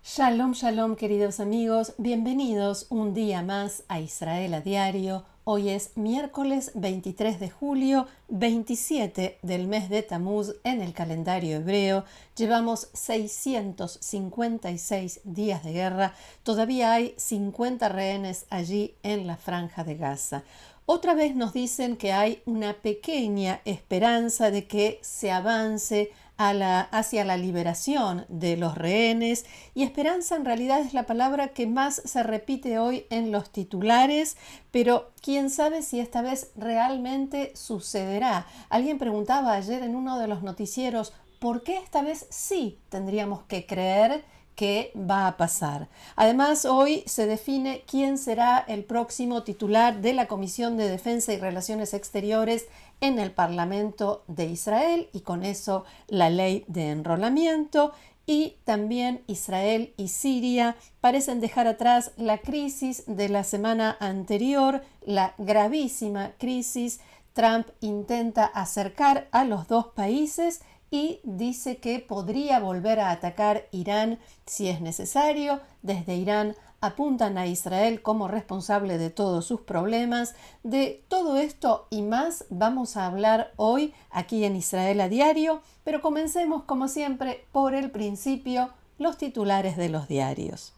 Shalom, shalom, queridos amigos, bienvenidos un día más a Israel a Diario. Hoy es miércoles 23 de julio, 27 del mes de Tamuz en el calendario hebreo. Llevamos 656 días de guerra. Todavía hay 50 rehenes allí en la franja de Gaza. Otra vez nos dicen que hay una pequeña esperanza de que se avance hacia la liberación de los rehenes, y esperanza en realidad es la palabra que más se repite hoy en los titulares, pero quién sabe si esta vez realmente sucederá. Alguien preguntaba ayer en uno de los noticieros, ¿por qué esta vez sí tendríamos que creer que va a pasar? Además, hoy se define quién será el próximo titular de la Comisión de Defensa y Relaciones Exteriores en el Parlamento de Israel, y con eso la ley de enrolamiento. Y también Israel y Siria parecen dejar atrás la crisis de la semana anterior, la gravísima crisis. Trump intenta acercar a los dos países y dice que podría volver a atacar Irán si es necesario. Desde Irán apuntan a Israel como responsable de todos sus problemas. De todo esto y más vamos a hablar hoy aquí en Israel a Diario, pero comencemos como siempre por el principio, los titulares de los diarios.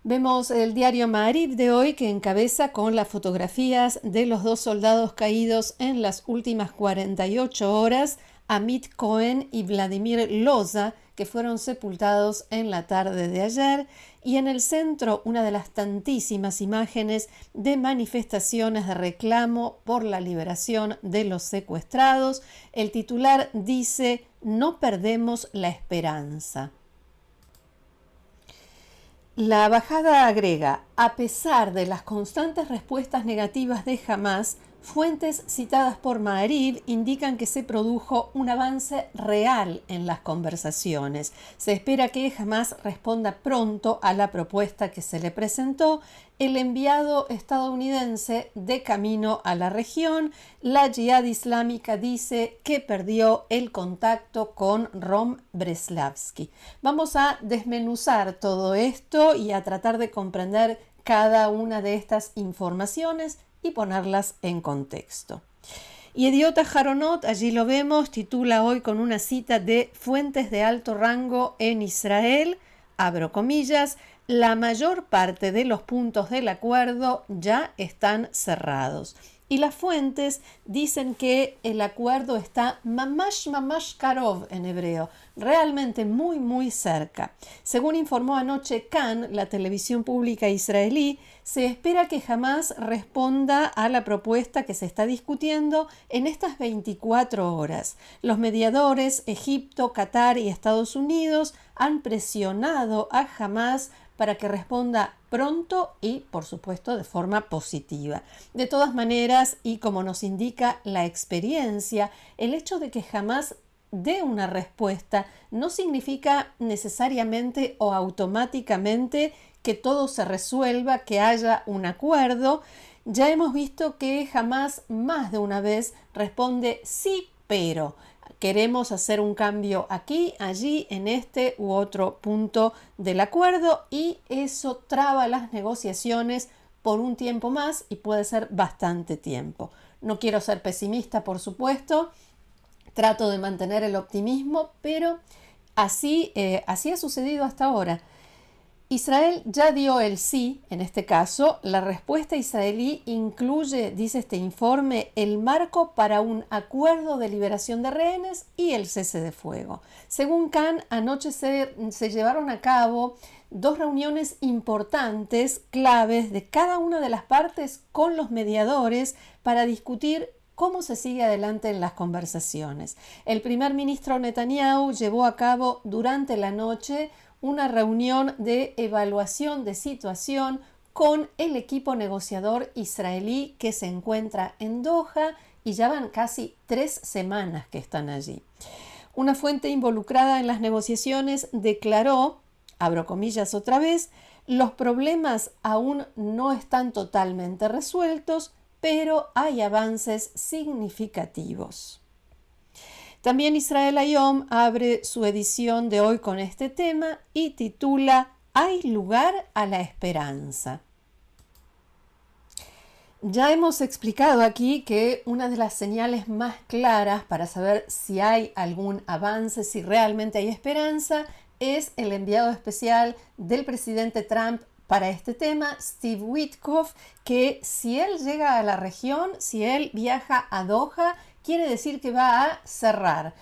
Vemos el diario Ma'ariv de hoy, que encabeza con las fotografías de los dos soldados caídos en las últimas 48 horas, Amit Cohen y Vladimir Loza, que fueron sepultados en la tarde de ayer, y en el centro una de las tantísimas imágenes de manifestaciones de reclamo por la liberación de los secuestrados. El titular dice: "No perdemos la esperanza". La embajada agrega: a pesar de las constantes respuestas negativas de Hamás, fuentes citadas por Ma'ariv indican que se produjo un avance real en las conversaciones. Se espera que Hamás responda pronto a la propuesta que se le presentó. El enviado estadounidense de camino a la región, la Yihad Islámica, dice que perdió el contacto con Rom Breslavsky. Vamos a desmenuzar todo esto y a tratar de comprender cada una de estas informaciones y ponerlas en contexto. Yediot Aharonot, allí lo vemos, titula hoy con una cita de fuentes de alto rango en Israel, abro comillas: "La mayor parte de los puntos del acuerdo ya están cerrados". Y las fuentes dicen que el acuerdo está mamash mamash karov en hebreo, realmente muy muy cerca. Según informó anoche Kan, la televisión pública israelí, se espera que Hamás responda a la propuesta que se está discutiendo en estas 24 horas. Los mediadores, Egipto, Qatar y Estados Unidos, han presionado a Hamás para que responda pronto y, por supuesto, de forma positiva. De todas maneras, y como nos indica la experiencia, el hecho de que Hamás dé una respuesta no significa necesariamente o automáticamente que todo se resuelva, que haya un acuerdo. Ya hemos visto que Hamás más de una vez responde sí, pero queremos hacer un cambio aquí, allí, en este u otro punto del acuerdo, y eso traba las negociaciones por un tiempo más y puede ser bastante tiempo. No quiero ser pesimista, por supuesto, trato de mantener el optimismo, pero así ha sucedido hasta ahora. Israel ya dio el sí, en este caso. La respuesta israelí incluye, dice este informe, el marco para un acuerdo de liberación de rehenes y el cese de fuego. Según Kan, anoche se llevaron a cabo dos reuniones importantes, claves de cada una de las partes con los mediadores para discutir cómo se sigue adelante en las conversaciones. El primer ministro Netanyahu llevó a cabo durante la noche una reunión de evaluación de situación con el equipo negociador israelí que se encuentra en Doha, y ya van casi 3 semanas que están allí. Una fuente involucrada en las negociaciones declaró abro comillas otra vez, los problemas aún no están totalmente resueltos, pero hay avances significativos. También Israel Hayom abre su edición de hoy con este tema y titula «Hay lugar a la esperanza». Ya hemos explicado aquí que una de las señales más claras para saber si hay algún avance, si realmente hay esperanza, es el enviado especial del presidente Trump para este tema, Steve Witkoff, que si él llega a la región, si él viaja a Doha, quiere decir que va a cerrar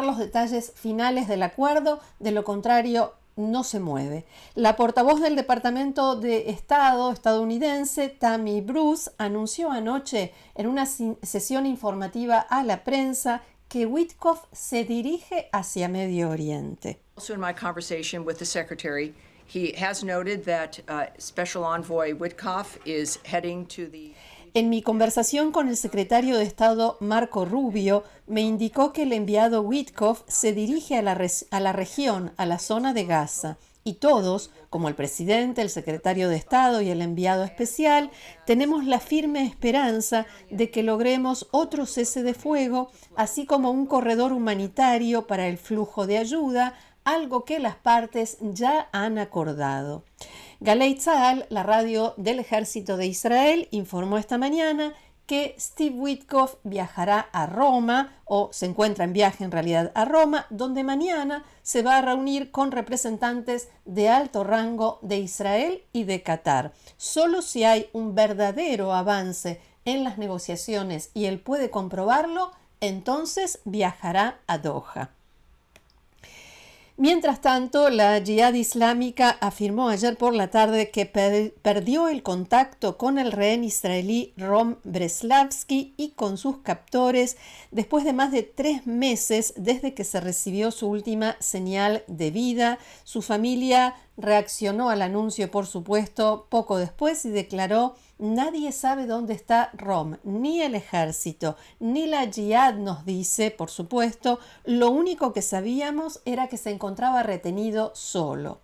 los detalles finales del acuerdo, de lo contrario no se mueve. La portavoz del Departamento de Estado estadounidense, Tammy Bruce, anunció anoche en una sesión informativa a la prensa que Witkoff se dirige hacia Medio Oriente. Also in my conversation with the secretary, he has noted that Special Envoy Witkoff is heading to the... En mi conversación con el secretario de Estado Marco Rubio, me indicó que el enviado Witkoff se dirige a la región, a la zona de Gaza, y todos, como el presidente, el secretario de Estado y el enviado especial, tenemos la firme esperanza de que logremos otro cese de fuego, así como un corredor humanitario para el flujo de ayuda, algo que las partes ya han acordado. Galei Tzahal, la radio del Ejército de Israel, informó esta mañana que Steve Witkoff viajará a Roma, o se encuentra en viaje en realidad a Roma, donde mañana se va a reunir con representantes de alto rango de Israel y de Qatar. Solo si hay un verdadero avance en las negociaciones y él puede comprobarlo, entonces viajará a Doha. Mientras tanto, la Yihad Islámica afirmó ayer por la tarde que perdió el contacto con el rehén israelí Rom Breslavsky y con sus captores después de más de 3 meses desde que se recibió su última señal de vida. Su familia reaccionó al anuncio, por supuesto, poco después y declaró: nadie sabe dónde está Rom, ni el ejército, ni la Yihad nos dice, por supuesto. Lo único que sabíamos era que se encontraba retenido solo.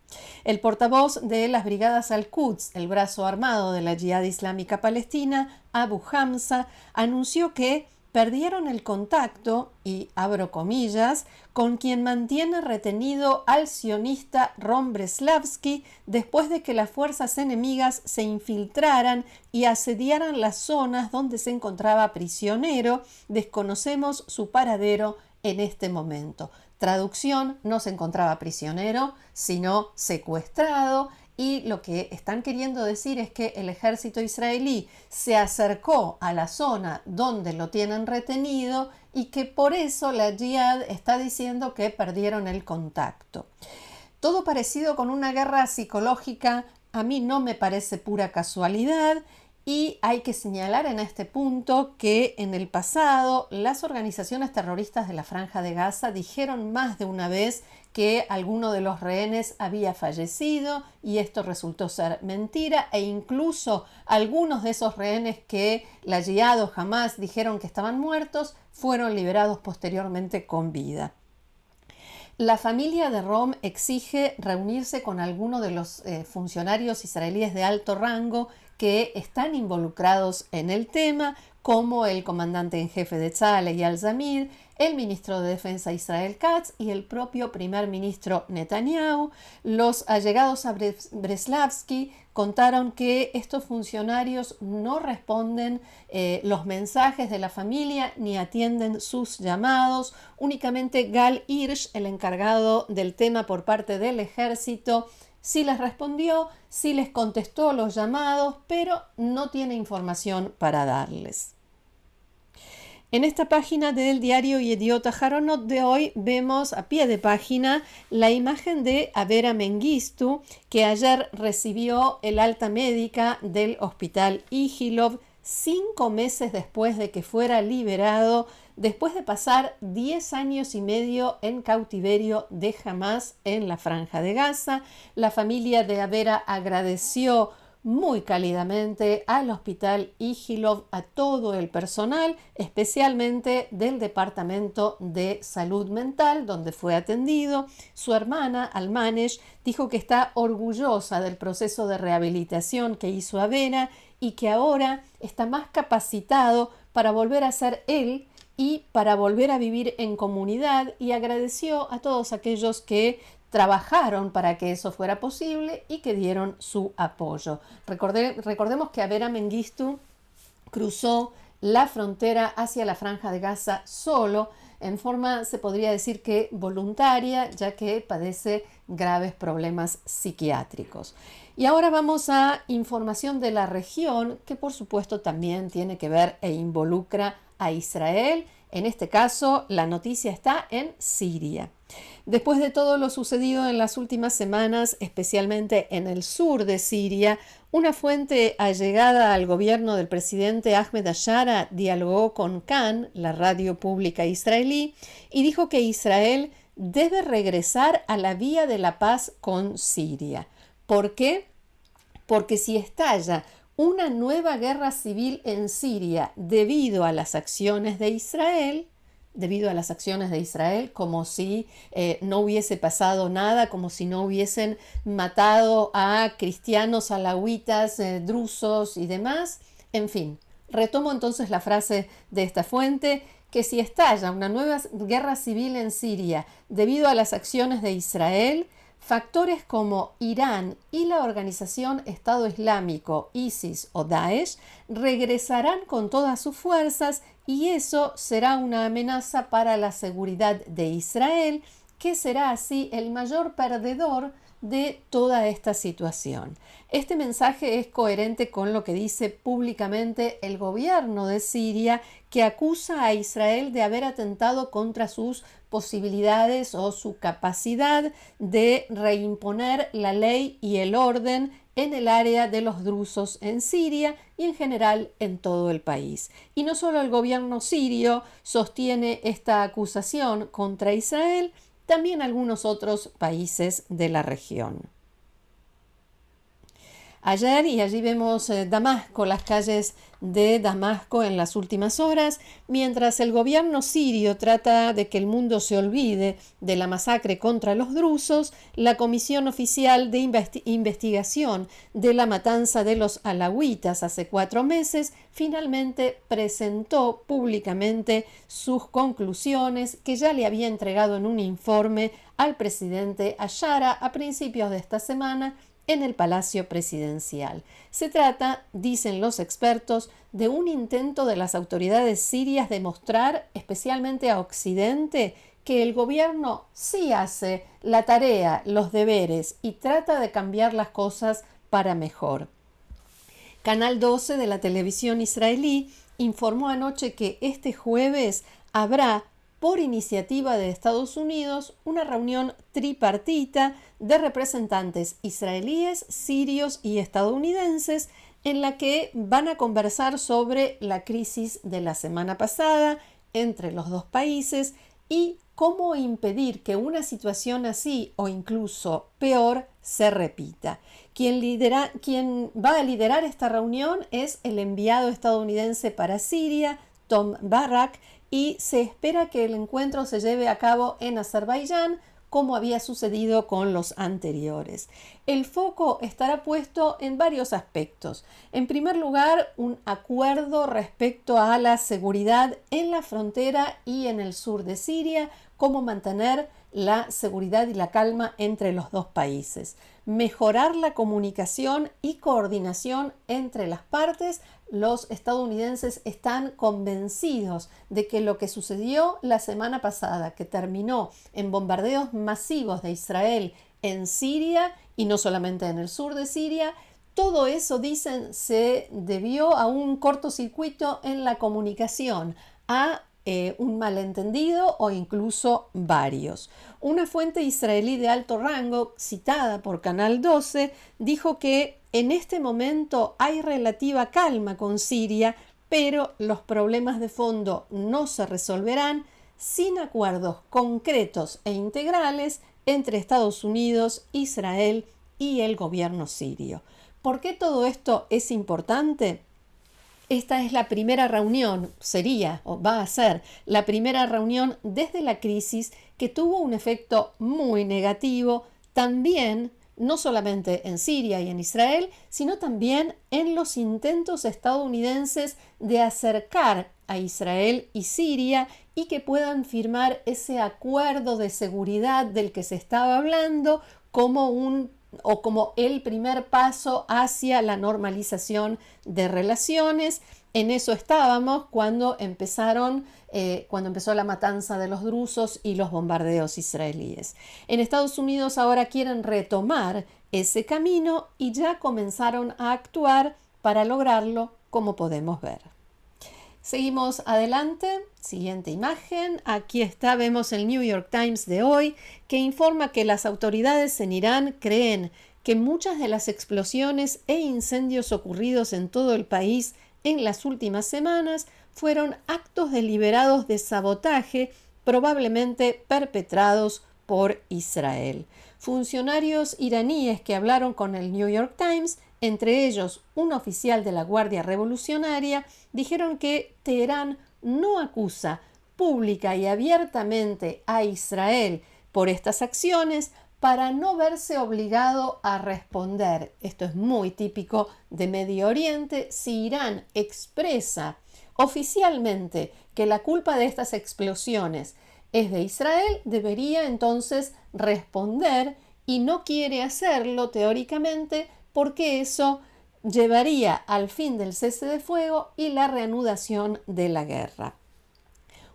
El portavoz de las brigadas Al-Quds, el brazo armado de la Yihad Islámica Palestina, Abu Hamza, anunció que perdieron el contacto, y abro comillas, con quien mantiene retenido al sionista Rom Breslavsky después de que las fuerzas enemigas se infiltraran y asediaran las zonas donde se encontraba prisionero. Desconocemos su paradero en este momento. Traducción: no se encontraba prisionero, sino secuestrado. Y lo que están queriendo decir es que el ejército israelí se acercó a la zona donde lo tienen retenido y que por eso la Yihad está diciendo que perdieron el contacto. Todo parecido con una guerra psicológica a mí no me parece pura casualidad. Y hay que señalar en este punto que en el pasado las organizaciones terroristas de la Franja de Gaza dijeron más de una vez que alguno de los rehenes había fallecido, y esto resultó ser mentira, e incluso algunos de esos rehenes que la Yihad o Hamas dijeron que estaban muertos fueron liberados posteriormente con vida. La familia de Rom exige reunirse con alguno de los funcionarios israelíes de alto rango que están involucrados en el tema, como el comandante en jefe de Tzahal, Eyal Zamir, el ministro de Defensa Israel Katz y el propio primer ministro Netanyahu. Los allegados a Breslavsky contaron que estos funcionarios no responden los mensajes de la familia ni atienden sus llamados. Únicamente Gal Hirsch, el encargado del tema por parte del ejército, sí les respondió, sí les contestó los llamados, pero no tiene información para darles. En esta página del diario Yediot Aharonot de hoy vemos a pie de página la imagen de Avera Mengistu, que ayer recibió el alta médica del hospital Ichilov 5 meses después de que fuera liberado, después de pasar 10 años y medio en cautiverio de Hamas en la Franja de Gaza. La familia de Avera agradeció muy cálidamente al Hospital Ígilov, a todo el personal, especialmente del Departamento de Salud Mental, donde fue atendido. Su hermana, Almanesh, dijo que está orgullosa del proceso de rehabilitación que hizo Avera y que ahora está más capacitado para volver a ser él y para volver a vivir en comunidad, y agradeció a todos aquellos que trabajaron para que eso fuera posible y que dieron su apoyo. Recordemos que Avera Mengistu cruzó la frontera hacia la Franja de Gaza solo, en forma, se podría decir que voluntaria, ya que padece graves problemas psiquiátricos. Y ahora vamos a información de la región, que por supuesto también tiene que ver e involucra a Israel. En este caso, la noticia está en Siria. Después de todo lo sucedido en las últimas semanas, especialmente en el sur de Siria, una fuente allegada al gobierno del presidente Ahmed Ashara dialogó con Kan, la radio pública israelí, y dijo que Israel debe regresar a la vía de la paz con Siria. ¿Por qué? Porque si estalla una nueva guerra civil en Siria debido a las acciones de Israel, como si no hubiese pasado nada, como si no hubiesen matado a cristianos alawitas, drusos y demás. En fin, retomo entonces la frase de esta fuente, que si estalla una nueva guerra civil en Siria debido a las acciones de Israel, factores como Irán y la organización Estado Islámico, ISIS o Daesh, regresarán con todas sus fuerzas, y eso será una amenaza para la seguridad de Israel, que será así el mayor perdedor de toda esta situación. Este mensaje es coherente con lo que dice públicamente el gobierno de Siria, que acusa a Israel de haber atentado contra sus posibilidades o su capacidad de reimponer la ley y el orden en el área de los drusos en Siria y en general en todo el país. Y no solo el gobierno sirio sostiene esta acusación contra Israel, también algunos otros países de la región. Ayer, y allí vemos Damasco, las calles de Damasco en las últimas horas, mientras el gobierno sirio trata de que el mundo se olvide de la masacre contra los drusos, la Comisión Oficial de Investigación de la Matanza de los Alawitas hace 4 meses finalmente presentó públicamente sus conclusiones, que ya le había entregado en un informe al presidente Ashara a principios de esta semana en el Palacio Presidencial. Se trata, dicen los expertos, de un intento de las autoridades sirias de mostrar, especialmente a Occidente, que el gobierno sí hace la tarea, los deberes, y trata de cambiar las cosas para mejor. Canal 12 de la televisión israelí informó anoche que este jueves habrá, por iniciativa de Estados Unidos, una reunión tripartita de representantes israelíes, sirios y estadounidenses, en la que van a conversar sobre la crisis de la semana pasada entre los dos países y cómo impedir que una situación así o incluso peor se repita. Quien va a liderar esta reunión es el enviado estadounidense para Siria, Tom Barrack, y se espera que el encuentro se lleve a cabo en Azerbaiyán, como había sucedido con los anteriores. El foco estará puesto en varios aspectos. En primer lugar, un acuerdo respecto a la seguridad en la frontera y en el sur de Siria, cómo mantener la seguridad y la calma entre los dos países, mejorar la comunicación y coordinación entre las partes. Los estadounidenses están convencidos de que lo que sucedió la semana pasada, que terminó en bombardeos masivos de Israel en Siria y no solamente en el sur de Siria, todo eso, dicen, se debió a un cortocircuito en la comunicación, a un malentendido o incluso varios. Una fuente israelí de alto rango, citada por Canal 12, dijo que en este momento hay relativa calma con Siria, pero los problemas de fondo no se resolverán sin acuerdos concretos e integrales entre Estados Unidos, Israel y el gobierno sirio. ¿Por qué todo esto es importante? Esta es la primera reunión, sería o va a ser la primera reunión desde la crisis que tuvo un efecto muy negativo también, no solamente en Siria y en Israel, sino también en los intentos estadounidenses de acercar a Israel y Siria y que puedan firmar ese acuerdo de seguridad del que se estaba hablando como el primer paso hacia la normalización de relaciones. En eso estábamos cuando empezó la matanza de los drusos y los bombardeos israelíes. En Estados Unidos ahora quieren retomar ese camino y ya comenzaron a actuar para lograrlo, como podemos ver. Seguimos adelante, siguiente imagen, aquí está, vemos el New York Times de hoy que informa que las autoridades en Irán creen que muchas de las explosiones e incendios ocurridos en todo el país en las últimas semanas fueron actos deliberados de sabotaje probablemente perpetrados por Israel. Funcionarios iraníes que hablaron con el New York Times, entre ellos un oficial de la Guardia Revolucionaria, dijeron que Teherán no acusa pública y abiertamente a Israel por estas acciones para no verse obligado a responder. Esto es muy típico de Medio Oriente. Si Irán expresa oficialmente que la culpa de estas explosiones es de Israel, debería entonces responder y no quiere hacerlo teóricamente porque eso llevaría al fin del cese de fuego y la reanudación de la guerra.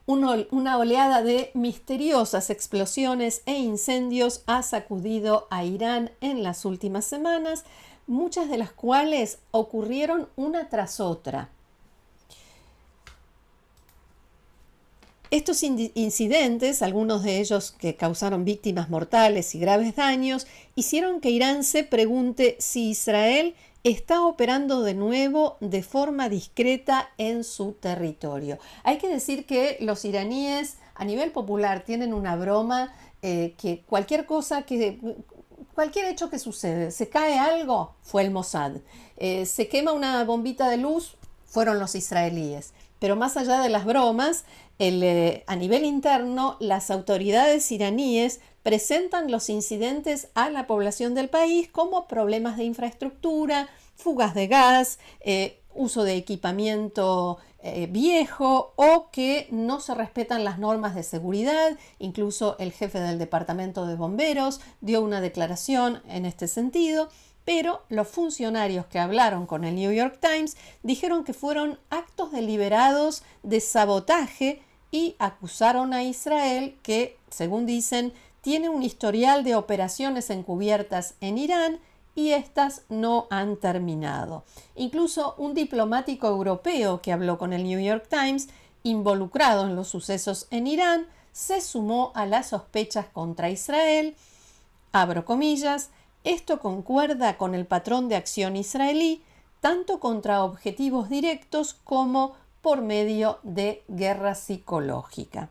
Una oleada de misteriosas explosiones e incendios ha sacudido a Irán en las últimas semanas, muchas de las cuales ocurrieron una tras otra. Estos incidentes, algunos de ellos que causaron víctimas mortales y graves daños, hicieron que Irán se pregunte si Israel está operando de nuevo de forma discreta en su territorio. Hay que decir que los iraníes a nivel popular tienen una broma que cualquier hecho que sucede, se cae algo, fue el Mossad, se quema una bombita de luz, fueron los israelíes. Pero más allá de las bromas, a nivel interno, las autoridades iraníes presentan los incidentes a la población del país como problemas de infraestructura, fugas de gas, uso de equipamiento viejo o que no se respetan las normas de seguridad. Incluso el jefe del departamento de bomberos dio una declaración en este sentido. Pero los funcionarios que hablaron con el New York Times dijeron que fueron actos deliberados de sabotaje y acusaron a Israel que, según dicen, tiene un historial de operaciones encubiertas en Irán y estas no han terminado. Incluso un diplomático europeo que habló con el New York Times, involucrado en los sucesos en Irán, se sumó a las sospechas contra Israel. Abro comillas. Esto concuerda con el patrón de acción israelí, tanto contra objetivos directos como por medio de guerra psicológica.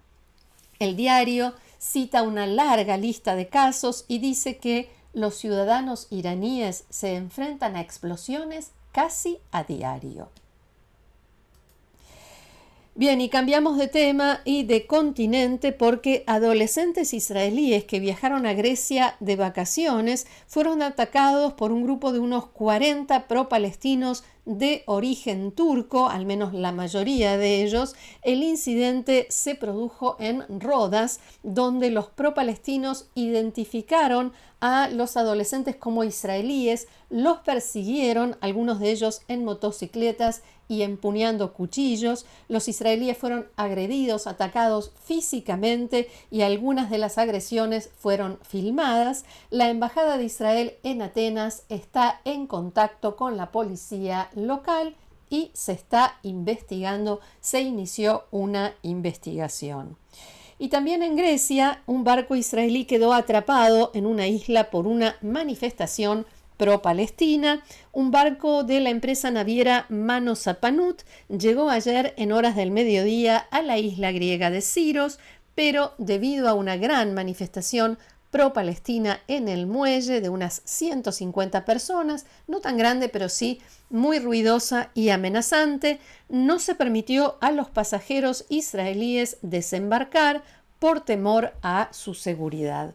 El diario cita una larga lista de casos y dice que los ciudadanos iraníes se enfrentan a explosiones casi a diario. Bien, y cambiamos de tema y de continente porque adolescentes israelíes que viajaron a Grecia de vacaciones fueron atacados por un grupo de unos 40 pro-palestinos de origen turco, al menos la mayoría de ellos. El incidente se produjo en Rodas, donde los pro-palestinos identificaron a los adolescentes como israelíes, los persiguieron, algunos de ellos en motocicletas y empuñando cuchillos. Los israelíes fueron agredidos, atacados físicamente y algunas de las agresiones fueron filmadas. La Embajada de Israel en Atenas está en contacto con la policía local y se está investigando, se inició una investigación. Y también en Grecia, un barco israelí quedó atrapado en una isla por una manifestación pro-Palestina. Un barco de la empresa naviera Manosapanut llegó ayer en horas del mediodía a la isla griega de Siros, pero debido a una gran manifestación pro-palestina en el muelle de unas 150 personas, no tan grande, pero sí muy ruidosa y amenazante. No se permitió a los pasajeros israelíes desembarcar por temor a su seguridad.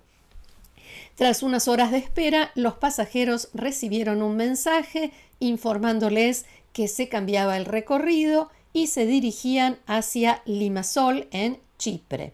Tras unas horas de espera, los pasajeros recibieron un mensaje informándoles que se cambiaba el recorrido y se dirigían hacia Limassol en Chipre.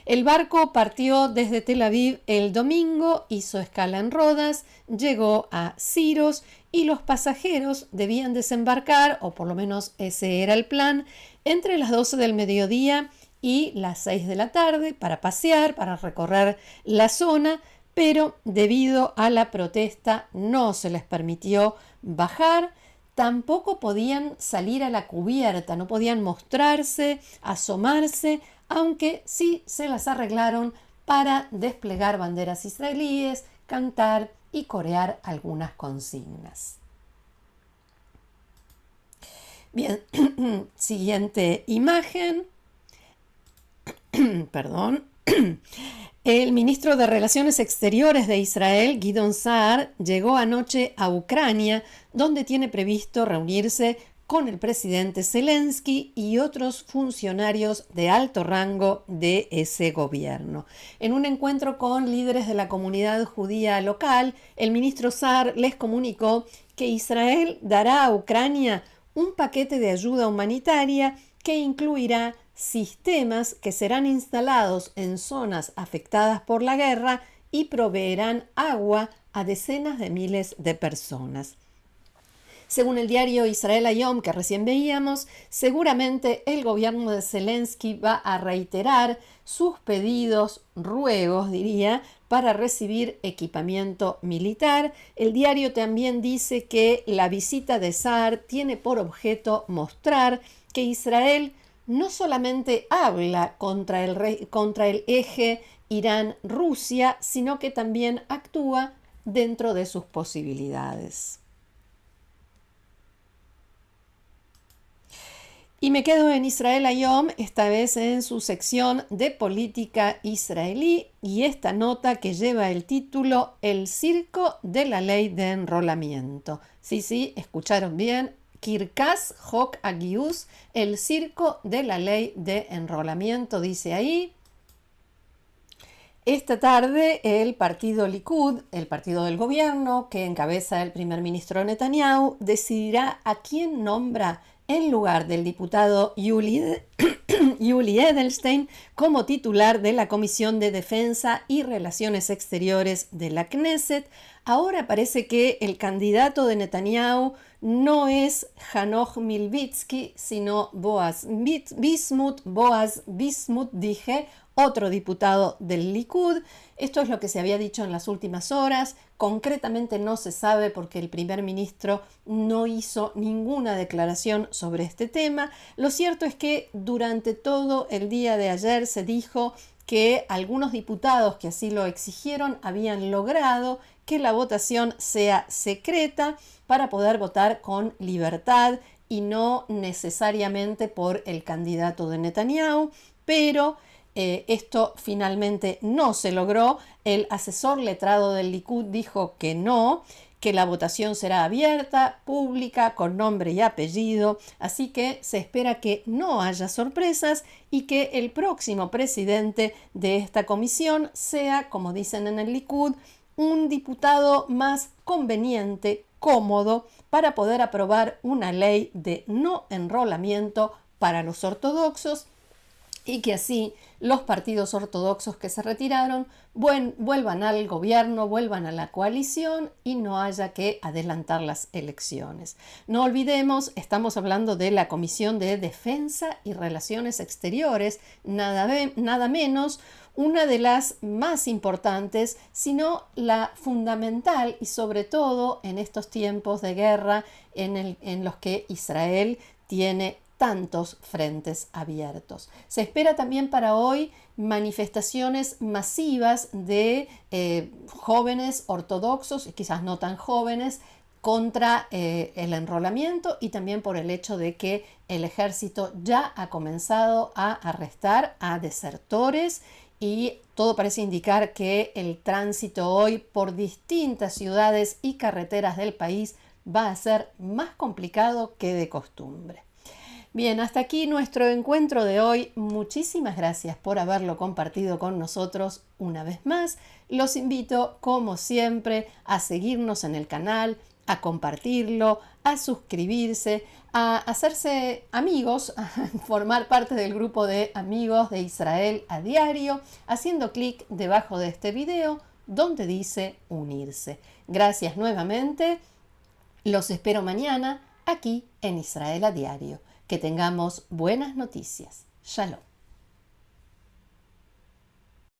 El barco partió desde Tel Aviv el domingo, hizo escala en Rodas, llegó a Siros y los pasajeros debían desembarcar, o por lo menos ese era el plan, entre las 12 del mediodía y las 6 de la tarde para pasear, para recorrer la zona, pero debido a la protesta no se les permitió bajar. Tampoco podían salir a la cubierta, no podían mostrarse, asomarse, aunque sí se las arreglaron para desplegar banderas israelíes, cantar y corear algunas consignas. Bien, siguiente imagen. Perdón. El ministro de Relaciones Exteriores de Israel, Gideon Saar, llegó anoche a Ucrania, donde tiene previsto reunirse con el presidente Zelensky y otros funcionarios de alto rango de ese gobierno. En un encuentro con líderes de la comunidad judía local, el ministro Saar les comunicó que Israel dará a Ucrania un paquete de ayuda humanitaria que incluirá sistemas que serán instalados en zonas afectadas por la guerra y proveerán agua a decenas de miles de personas. Según el diario Israel Hayom que recién veíamos, seguramente el gobierno de Zelensky va a reiterar sus pedidos, ruegos diría, para recibir equipamiento militar. El diario también dice que la visita de Saar tiene por objeto mostrar que Israel no solamente habla contra el eje Irán-Rusia, sino que también actúa dentro de sus posibilidades. Y me quedo en Israel Hayom, esta vez en su sección de política israelí, y esta nota que lleva el título El circo de la ley de enrolamiento. Sí, escucharon bien. Kirkas Hok Agius, el circo de la ley de enrolamiento, dice ahí. Esta tarde el partido Likud, el partido del gobierno que encabeza el primer ministro Netanyahu, decidirá a quién nombra en lugar del diputado Yuli Edelstein como titular de la Comisión de Defensa y Relaciones Exteriores de la Knesset. Ahora parece que el candidato de Netanyahu no es Hanoch Milvitsky, sino Boaz Bismuth, otro diputado del Likud. Esto es lo que se había dicho en las últimas horas. Concretamente no se sabe porque el primer ministro no hizo ninguna declaración sobre este tema. Lo cierto es que durante todo el día de ayer se dijo que algunos diputados que así lo exigieron habían logrado que la votación sea secreta para poder votar con libertad y no necesariamente por el candidato de Netanyahu, pero esto finalmente no se logró. El asesor letrado del Likud dijo que no, que la votación será abierta, pública, con nombre y apellido, así que se espera que no haya sorpresas y que el próximo presidente de esta comisión sea, como dicen en el Likud, un diputado más conveniente, cómodo, para poder aprobar una ley de no enrolamiento para los ortodoxos y que así los partidos ortodoxos que se retiraron vuelvan al gobierno, vuelvan a la coalición y no haya que adelantar las elecciones. No olvidemos, estamos hablando de la Comisión de Defensa y Relaciones Exteriores, nada menos, una de las más importantes, sino la fundamental y sobre todo en estos tiempos de guerra en los que Israel tiene tantos frentes abiertos. Se espera también para hoy manifestaciones masivas de jóvenes ortodoxos, y quizás no tan jóvenes, contra el enrolamiento y también por el hecho de que el ejército ya ha comenzado a arrestar a desertores y todo parece indicar que el tránsito hoy por distintas ciudades y carreteras del país va a ser más complicado que de costumbre. Bien, hasta aquí nuestro encuentro de hoy. Muchísimas gracias por haberlo compartido con nosotros una vez más. Los invito, como siempre, a seguirnos en el canal, a compartirlo, a suscribirse, a hacerse amigos, a formar parte del grupo de amigos de Israel a diario, haciendo clic debajo de este video donde dice unirse. Gracias nuevamente. Los espero mañana aquí en Israel a diario. Que tengamos buenas noticias. Shalom.